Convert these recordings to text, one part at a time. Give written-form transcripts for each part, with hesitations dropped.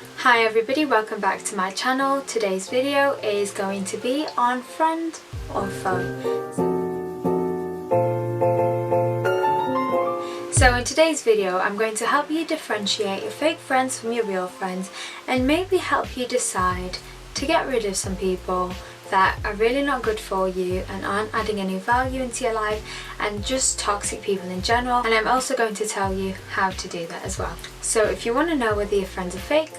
Hi everybody, welcome back to my channel. Today's video is going to be on friend or foe. So in today's video I'm going to help you differentiate your fake friends from your real friends and maybe help you decide to get rid of some people that are really not good for you and aren't adding any value into your life, and just toxic people in general. And I'm also going to tell you how to do that as well. So if you want to know whether your friends are fake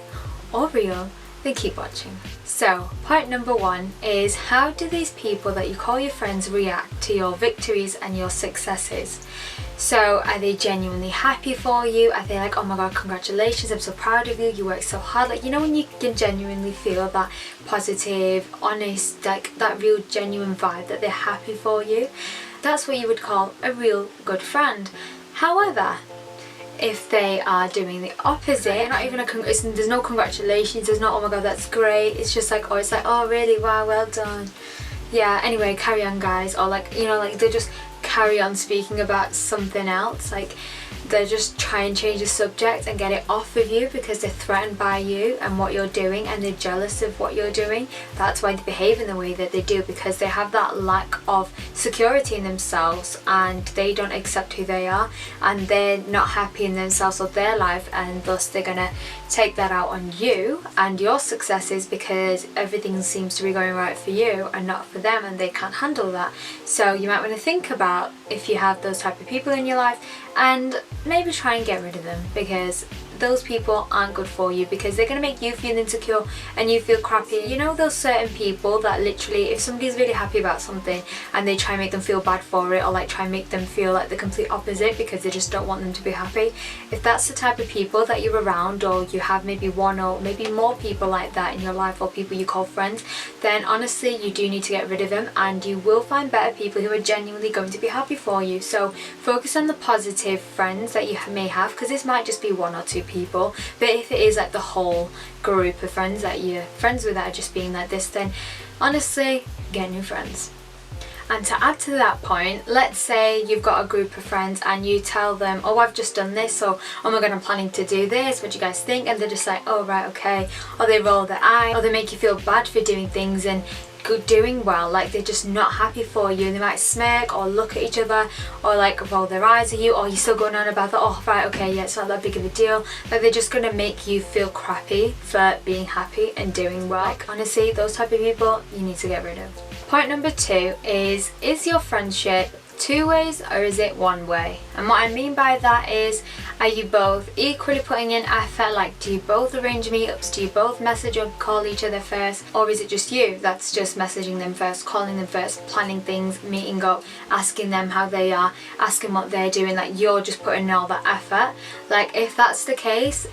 or real, then keep watching. So point number one is, how do these people that you call your friends react to your victories and your successes? So are they genuinely happy for you? Are they like, oh my god, congratulations, I'm so proud of you, you worked so hard? Like, you know, when you can genuinely feel that positive, honest, like that real genuine vibe that they're happy for you. That's what you would call a real good friend. However, if they are doing the opposite, not even there's no congratulations, there's no oh my god that's great, it's just like, oh, it's like, oh really, wow, well done, yeah, anyway, carry on guys, or like, you know, like they just carry on speaking about something else, like they just try and change the subject and get it off of you because they're threatened by you and what you're doing, and they're jealous of what you're doing. That's why they behave in the way that they do, because they have that lack of security in themselves and they don't accept who they are, and they're not happy in themselves or their life, and thus they're gonna take that out on you and your successes because everything seems to be going right for you and not for them, and they can't handle that. So you might want to think about if you have those type of people in your life and maybe try and get rid of them, because those people aren't good for you, because they're going to make you feel insecure and you feel crappy. You know those certain people that literally, if somebody's really happy about something and they try and make them feel bad for it, or like try and make them feel like the complete opposite because they just don't want them to be happy. If that's the type of people that you're around, or you have maybe one or maybe more people like that in your life, or people you call friends, then honestly you do need to get rid of them, and you will find better people who are genuinely going to be happy for you. So focus on the positive friends that you may have, because this might just be one or two people, but if it is like the whole group of friends that you're friends with that are just being like this, then honestly get new friends. And to add to that point, let's say you've got a group of friends and you tell them, oh, I've just done this, or oh my god, I'm planning to do this, what do you guys think? And they're just like, oh right, okay, or they roll their eye, or they make you feel bad for doing things and doing well, like they're just not happy for you, and they might smirk or look at each other or like roll their eyes at you, or you're still going on about that, oh right, okay, yeah, it's not that big of a deal. Like they're just gonna make you feel crappy for being happy and doing well. Like honestly, those type of people you need to get rid of. Point number two is your friendship two ways or is it one way? And what I mean by that is, are you both equally putting in effort? Like, do you both arrange meetups? Do you both message or call each other first? Or is it just you that's just messaging them first, calling them first, planning things, meeting up, asking them how they are, asking what they're doing? Like you're just putting in all that effort. Like if that's the case,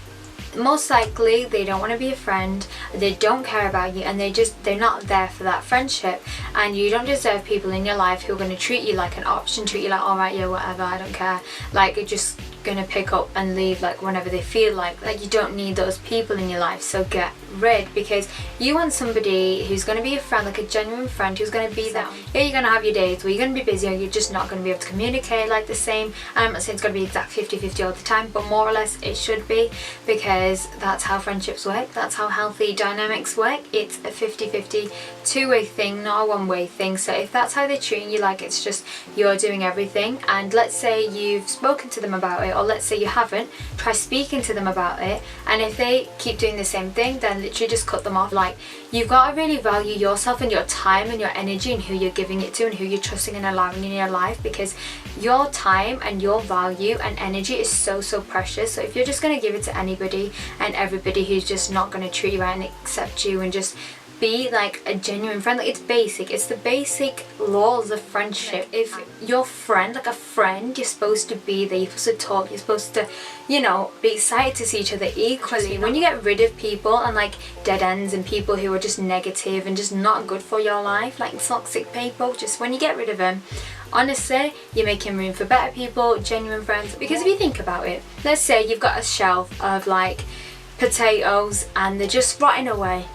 most likely they don't want to be a friend, they don't care about you, and they're not there for that friendship. And you don't deserve people in your life who are going to treat you like an option, treat you like, alright, yeah, whatever, I don't care, like you're just gonna pick up and leave like whenever they feel like you don't need those people in your life. So get rid, because you want somebody who's going to be a friend, like a genuine friend who's going to be there. Yeah, you're going to have your days where you're going to be busy or you're just not going to be able to communicate like the same, and I'm not saying it's going to be exact 50-50 all the time, but more or less it should be, because that's how friendships work, that's how healthy dynamics work. It's a 50-50 two-way thing, not a one-way thing. So if that's how they're treating you, like it's just you're doing everything, and let's say you've spoken to them about it, or let's say you haven't, try speaking to them about it, and if they keep doing the same thing, then literally just cut them off. Like you've got to really value yourself and your time and your energy and who you're giving it to and who you're trusting and allowing in your life, because your time and your value and energy is so precious. So if you're just going to give it to anybody and everybody who's just not going to treat you right and accept you and just be like a genuine friend, like it's the basic laws of friendship. If your friend, like a friend, you're supposed to be there, you're supposed to talk, you're supposed to, you know, be excited to see each other equally. When you get rid of people and like dead ends and people who are just negative and just not good for your life, like toxic people, just when you get rid of them, honestly, you're making room for better people, genuine friends. Because if you think about it, let's say you've got a shelf of like potatoes and they're just rotting away,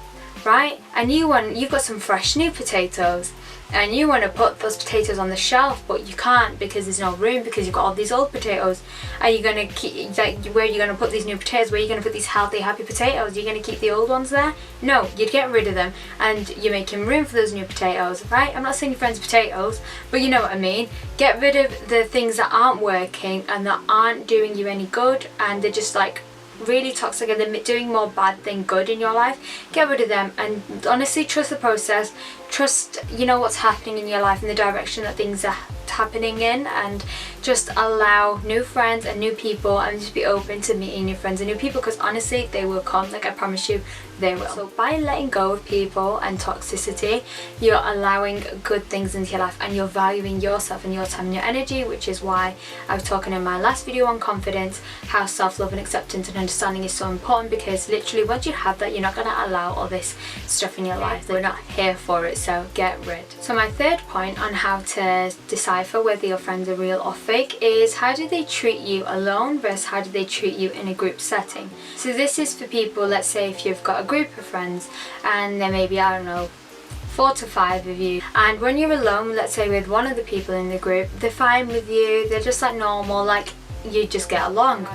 right? And you've got some fresh new potatoes, and you want to put those potatoes on the shelf, but you can't because there's no room, because you've got all these old potatoes. Are you going to keep, like, where are you going to put these new potatoes? Where are you going to put these healthy, happy potatoes? Are you going to keep the old ones there? No, you'd get rid of them, and you're making room for those new potatoes, right? I'm not saying your friends potatoes, but you know what I mean. Get rid of the things that aren't working and that aren't doing you any good, and they're just like really toxic and they're doing more bad than good in your life. Get rid of them, and honestly trust the process. Trust, you know, what's happening in your life and the direction that things are happening in, and just allow new friends and new people, and just be open to meeting new friends and new people, because honestly they will come, like I promise you they will. So by letting go of people and toxicity, you're allowing good things into your life, and you're valuing yourself and your time and your energy, which is why I was talking in my last video on confidence how self-love and acceptance and understanding is so important, because literally once you have that, you're not going to allow all this stuff in your life. We're not here for it, so get rid. So my third point on how to decipher whether your friends are real or fake is, how do they treat you alone versus how do they treat you in a group setting. So this is for people, let's say if you've got a group of friends and there may be, I don't know, 4 to 5 of you, and when you're alone, let's say with one of the people in the group, they're fine with you, they're just like normal, like you just get along.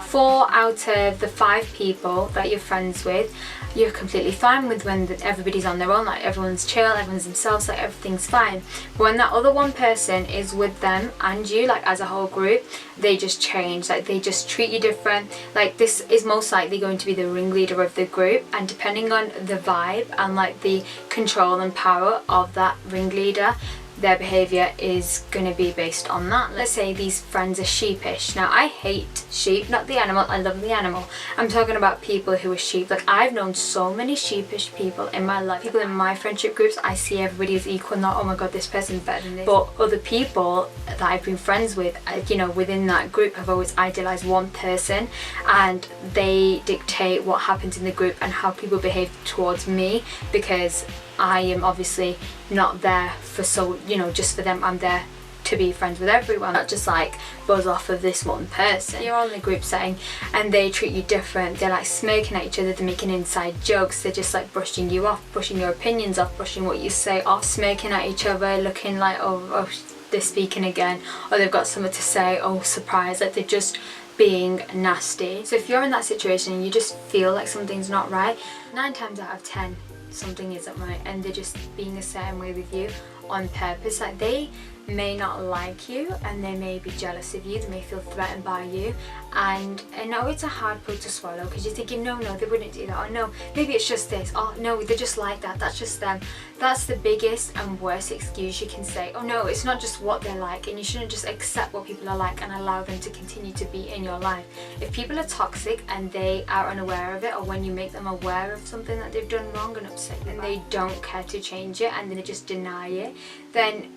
4 out of the 5 people that you're friends with, you're completely fine with when everybody's on their own, like everyone's chill, everyone's themselves, like everything's fine. But when that other one person is with them and you, like as a whole group, they just change, like they just treat you different. Like this is most likely going to be the ringleader of the group, and depending on the vibe and like the control and power of that ringleader, their behaviour is going to be based on that. Let's say these friends are sheepish. Now I hate sheep, not the animal, I love the animal. I'm talking about people who are sheep. Like I've known so many sheepish people in my life. People in my friendship groups, I see everybody as equal, not oh my god this person's better than this. But other people that I've been friends with, you know, within that group have always idealised one person, and they dictate what happens in the group and how people behave towards me, because I am obviously not there for, so you know, just for them. I'm there to be friends with everyone, not just like buzz off of this one person. You're all in a group setting and they treat you different. They're like smirking at each other, they're making inside jokes, they're just like brushing you off, brushing your opinions off, brushing what you say off, smirking at each other, looking like oh they're speaking again, or they've got something to say, oh surprise, like they're just being nasty. So if you're in that situation and you just feel like something's not right, 9 times out of 10 something isn't right, and they're just being a certain way with you on purpose. Like they may not like you and they may be jealous of you, they may feel threatened by you, and I know it's a hard pill to swallow because you're thinking no they wouldn't do that, or no maybe it's just this, oh no they're just like that, that's just them. That's the biggest and worst excuse you can say. Oh no, it's not just what they're like, and you shouldn't just accept what people are like and allow them to continue to be in your life. If people are toxic and they are unaware of it, or when you make them aware of something that they've done wrong and upset you, and they don't care to change it and they just deny it, then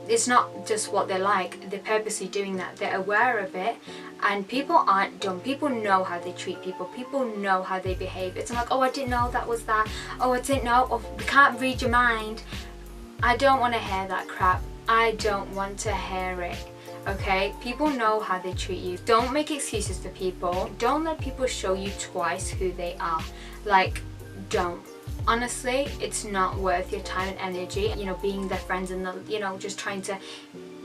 it's not just what they're like, they're purposely doing that, they're aware of it. And people aren't dumb, people know how they treat people, people know how they behave. It's not like, oh I didn't know that was that, oh I didn't know, oh we can't read your mind. I don't want to hear that crap, I don't want to hear it. Okay, people know how they treat you. Don't make excuses for people, don't let people show you twice who they are. Like, don't. Honestly, it's not worth your time and energy, you know, being their friends and, you know, just trying to,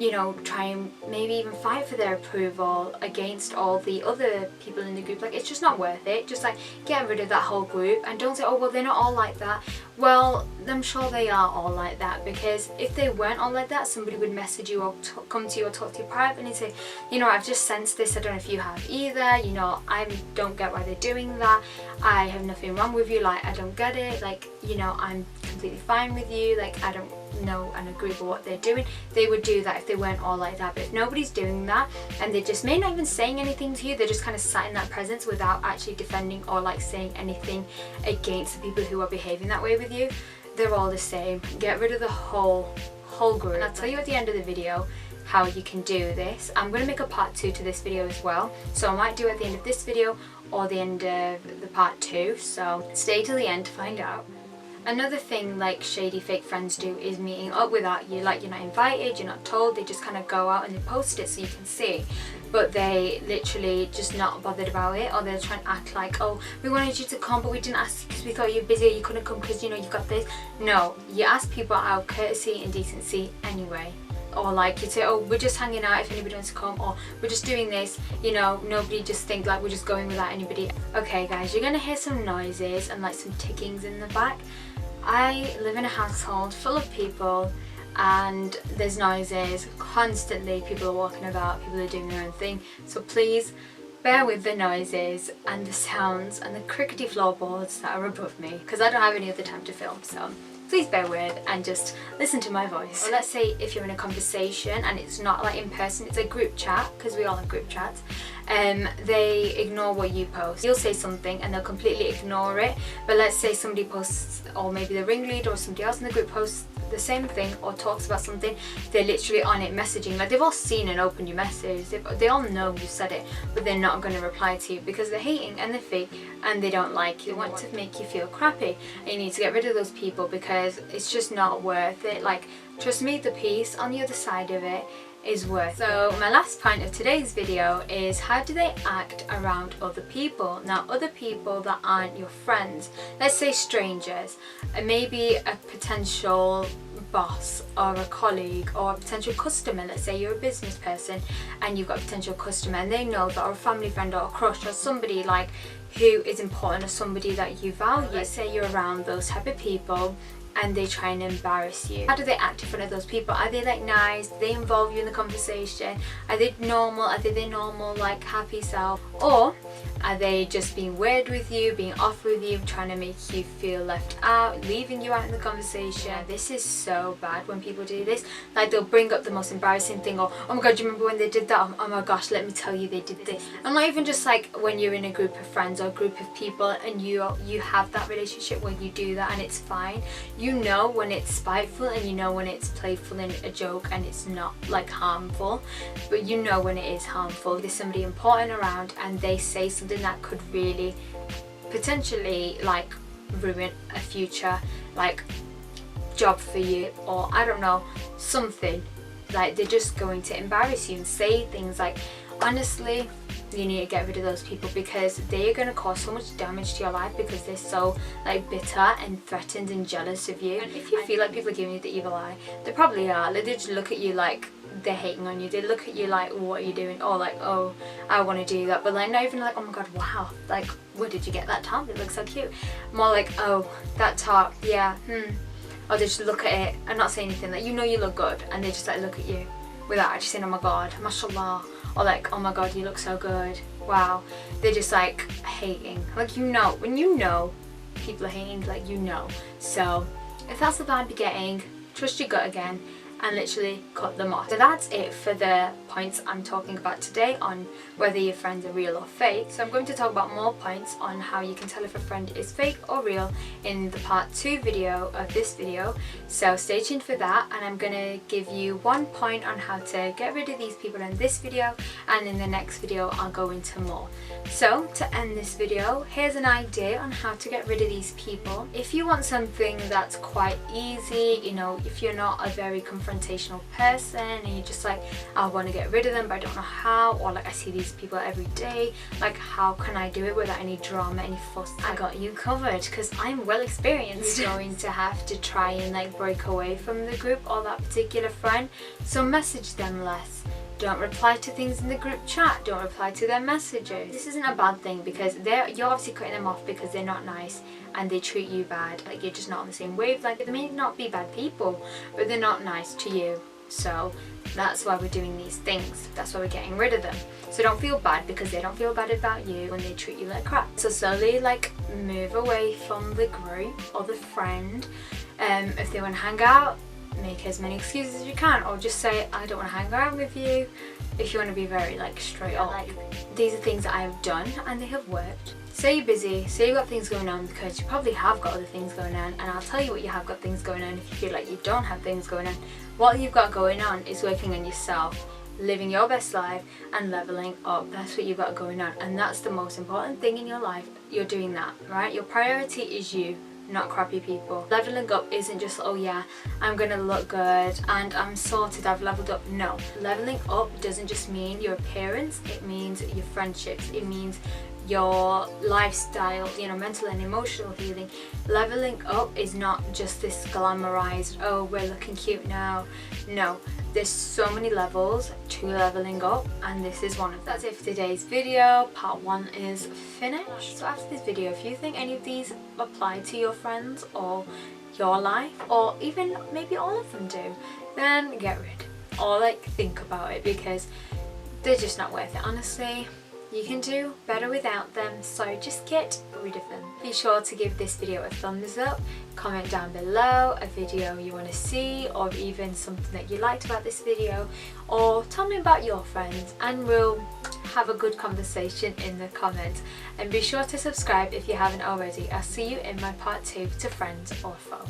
you know, try and maybe even fight for their approval against all the other people in the group. Like, it's just not worth it. Just like get rid of that whole group, and don't say, oh well they're not all like that. Well, I'm sure they are all like that, because if they weren't all like that, somebody would message you or come to you or talk to you privately and say, you know, I've just sensed this, I don't know if you have either, you know, I don't get why they're doing that, I have nothing wrong with you, like I don't get it, like, you know, I'm completely fine with you, like I don't know and agree with what they're doing. They would do that if they weren't all like that. But if nobody's doing that and they just may not even saying anything to you, they're just kind of sat in that presence without actually defending or like saying anything against the people who are behaving that way with you, they're all the same. Get rid of the whole group. And I'll tell you at the end of the video how you can do this. I'm going to make a part 2 to this video as well, so I might do it at the end of this video or the end of the part 2, so stay till the end to find out. Another thing like shady fake friends do is meeting up without you, like you're not invited, you're not told, they just kind of go out and they post it so you can see, but they literally just not bothered about it, or they're trying to act like, oh, we wanted you to come but we didn't ask because we thought you were busy, you couldn't come because you know you've got this. No, you ask people out of courtesy and decency anyway. Or like you say, oh, we're just hanging out if anybody wants to come, or we're just doing this, you know, nobody just think like we're just going without anybody. Okay guys, you're gonna hear some noises and like some tickings in the back. I live in a household full of people and there's noises constantly, people are walking about, people are doing their own thing, so please bear with the noises and the sounds and the crickety floorboards that are above me, because I don't have any other time to film, so please bear with and just listen to my voice. Or let's say if you're in a conversation and it's not like in person, it's a group chat, because we all have group chats, they ignore what you post. You'll say something and they'll completely ignore it, but let's say somebody posts, or maybe the ringleader or somebody else in the group posts the same thing or talks about something, they're literally on it messaging, like they've all seen and opened your message, they all know you said it, but they're not going to reply to you because they're hating and they're fake and they don't like you. They want to make you feel crappy, and you need to get rid of those people because it's just not worth it. Like, trust me, the peace on the other side of it is worth it. So my last point of today's video is, how do they act around other people? Now, other people that aren't your friends, let's say strangers, and maybe a potential boss or a colleague or a potential customer. Let's say you're a business person and you've got a potential customer and they know that, or a family friend or a crush or somebody like who is important or somebody that you value. Let's say you're around those type of people and they try and embarrass you. How do they act in front of those people? Are they like nice? Do they involve you in the conversation? Are they normal? Are they their normal like happy self? Or are they just being weird with you, being off with you, trying to make you feel left out, leaving you out in the conversation? This is so bad when people do this. Like, they'll bring up the most embarrassing thing, or oh my god, do you remember when they did that? Oh my gosh, let me tell you, they did this. And not even just like when you're in a group of friends or a group of people and you have that relationship where you do that and it's fine. You know when it's spiteful and you know when it's playful and a joke and it's not like harmful, but you know when it is harmful. There's somebody important around and they say something that could really potentially like ruin a future like job for you, or I don't know, something. Like, they're just going to embarrass you and say things like, honestly, you need to get rid of those people because they are going to cause so much damage to your life because they're so like bitter and threatened and jealous of you. And if you feel like people are giving you the evil eye, they probably are. Like, they just look at you like they're hating on you. They look at you like, what are you doing? Or like, oh, I want to do that. But like, not even like, oh my god, wow, like, where did you get that top? It looks so cute. More like, oh, that top, yeah, Or they just look at it and not say anything. Like, you know you look good, and they just like look at you without actually saying, oh my god, mashallah, or like, oh my god, you look so good, wow. They're just like hating. Like, you know, when you know people are hating, like, you know. So if that's the vibe you're getting, trust your gut again and literally cut them off. So that's it for the points I'm talking about today on whether your friends are real or fake. So I'm going to talk about more points on how you can tell if a friend is fake or real in the part 2 video of this video. So stay tuned for that, and I'm going to give you 1 point on how to get rid of these people in this video, and in the next video I'll go into more. So to end this video, here's an idea on how to get rid of these people. If you want something that's quite easy, you know, if you're not a very confrontational person and you're just like, I want to get rid of them but I don't know how, or like, I see these people every day, like, how can I do it without any drama, any fuss? I got you covered because I'm well experienced. You're going to have to try and like break away from the group or that particular friend, so message them less. Don't reply to things in the group chat. Don't reply to their messages. This isn't a bad thing because you're obviously cutting them off because they're not nice and they treat you bad. Like, you're just not on the same wavelength. They may not be bad people, but they're not nice to you. So that's why we're doing these things. That's why we're getting rid of them. So don't feel bad because they don't feel bad about you when they treat you like crap. So slowly like move away from the group or the friend. If they want to hang out, make as many excuses as you can, or just say, I don't want to hang around with you, if you want to be very like straight up. Like, these are things that I have done and they have worked. Say you're busy, say you've got things going on, because you probably have got other things going on, and I'll tell you what you have got things going on if you feel like you don't have things going on. What you've got going on is working on yourself, living your best life and leveling up. That's what you've got going on, and that's the most important thing in your life. You're doing that, right? Your priority is you, not crappy people. Leveling up isn't just, oh yeah, I'm gonna look good and I'm sorted, I've leveled up. No, leveling up doesn't just mean your appearance, it means your friendships, it means your lifestyle, you know, mental and emotional healing. Leveling up is not just this glamorized, oh, we're looking cute now. No, there's so many levels to leveling up, and this is one of them. That's it for today's video. Part 1 is finished. So after this video, if you think any of these apply to your friends or your life, or even maybe all of them do, then get rid, or like think about it, because they're just not worth it, honestly. You can do better without them, so just get rid of them. Be sure to give this video a thumbs up, comment down below a video you want to see, or even something that you liked about this video, or tell me about your friends and we'll have a good conversation in the comments. And be sure to subscribe if you haven't already. I'll see you in my part 2 to friends or foe.